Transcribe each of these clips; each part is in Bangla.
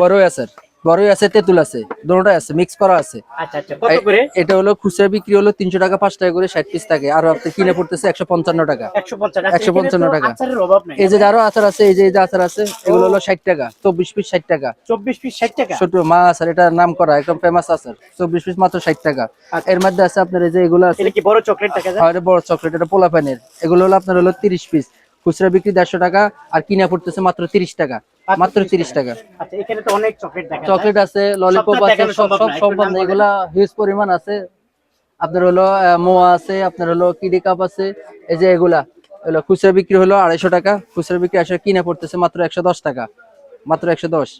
বড়ই আছে, বড়ই আছে, তেঁতুল আছে, দুটোটাই আছে, মিক্স করা আছে। আচ্ছা আচ্ছা, কত করে? এটা হলো খুচরা বিক্রি হলো 300 টাকা, 5 টাকা করে 60 পিস থাকে, আর আপনি কিনে পড়তেছে 155 টাকা। 150। আচ্ছা, এখানে তো 155 টাকা। আচারের অভাব নাই। এই যে আরো আচার আছে, এই যে আচার আছে, এগুলো হলো 60 টাকা, 24 পিস 60 টাকা। 24 পিস 60 টাকা। ছোট মা আচার, এটা নাম করা একদম ফেমাস আচার, 24 পিস মাত্র 60 টাকা। আচ্ছা। এর মধ্যে আছে আপনার এই যে এগুলো আছে, এটা কি বড় চকলেট দেখা যায়? আর এটা বড় চকলেট, এটা পোলা প্যানের। এগুলো হলো আপনার হলো 30 পিস, খুচরা বিক্রি 150 টাকা, আর কিনা পড়তেছে মাত্র 30 টাকা, মাত্র 30 টাকা। আচ্ছা, এখানে তো অনেক চকলেট দেখা যায়। চকলেট আছে, ললিপপ আছে, সব সম্ভব না, এগুলা হিউজ পরিমাণ আছে। আপনার হলো মোয়া আছে, আপনার হলো কিডি কাপ আছে। এই যে এগুলা হলো খুচরা বিক্রি হলো 250 টাকা, খুচরা বিক্রি 100, কিনে পড়তেছে মাত্র 110 টাকা, মাত্র 110।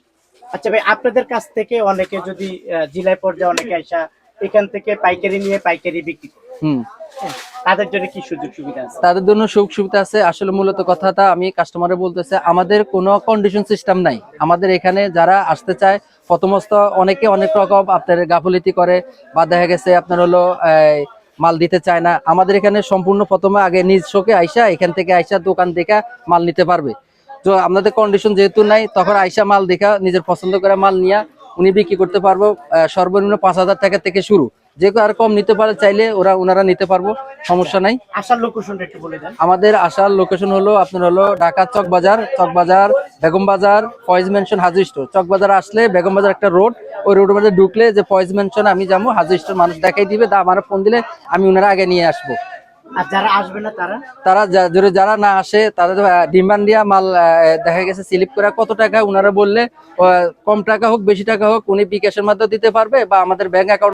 আচ্ছা ভাই, আপনাদের কাছ থেকে অনেকে যদি জেলায় পর্যায়ে অনেকে আইসা এখান থেকে পাইকারি নিয়ে পাইকারি বিক্রি করে, হুম, হ্যাঁ, তাদের জন্য কি সুযোগ সুবিধা আছে? তাদের জন্য সুযোগ সুবিধা আছে। আসলে মূলত কথাটা আমি কাস্টমারে বলতেছে, আমাদের কোনো কন্ডিশন সিস্টেম নাই। আমাদের এখানে যারা আসতে চায়, প্রথমত অনেকে অনেক রকম আপনার গাফিলতি করে, বা দেখা গেছে আপনার হলো মাল দিতে চায় না। আমাদের এখানে সম্পূর্ণ প্রথমে আগে নিজ শোকে আইসা, এখান থেকে আইসা দোকান দেখা মাল নিতে পারবে। তো আপনাদের কন্ডিশন যেহেতু নাই, তখন আইসা মাল দেখা নিজের পছন্দ করে মাল নিয়ে উনি বিক্রি করতে পারবো। সর্বনিম্ন 5,000 টাকা থেকে শুরু, যে কেউ আর কম নিতে পারে চাইলে ওনারা নিতে পারবো, সমস্যা নাই। আসার লোকেশনটা একটু বলে দেন। আমাদের আসার লোকেশন হলো আপনার হলো ঢাকা চকবাজার, বেগম বাজার, ফয়েজ মেনশন, হাজি স্টোর। চকবাজার আসলে বেগম বাজার একটা রোড, ওই রোডের মধ্যে ঢুকলে যে ফয়েজ মেনশন আমি যাবো, হাজি স্টোর মানুষ দেখাই দিবে, আমার ফোন দিলে আমি ওনারা আগে নিয়ে আসবো। আর যারা আসবে না তারা? যারা না আসে তাদের ডিমান্ড দিয়া মাল দেখা গেছে স্লিপ করে কত টাকা ওনারা বললে, কম টাকা হোক বেশি টাকা হোক উনি বিকাশের মাধ্যমে দিতে পারবে, বা আমাদের ব্যাংক অ্যাকাউন্ট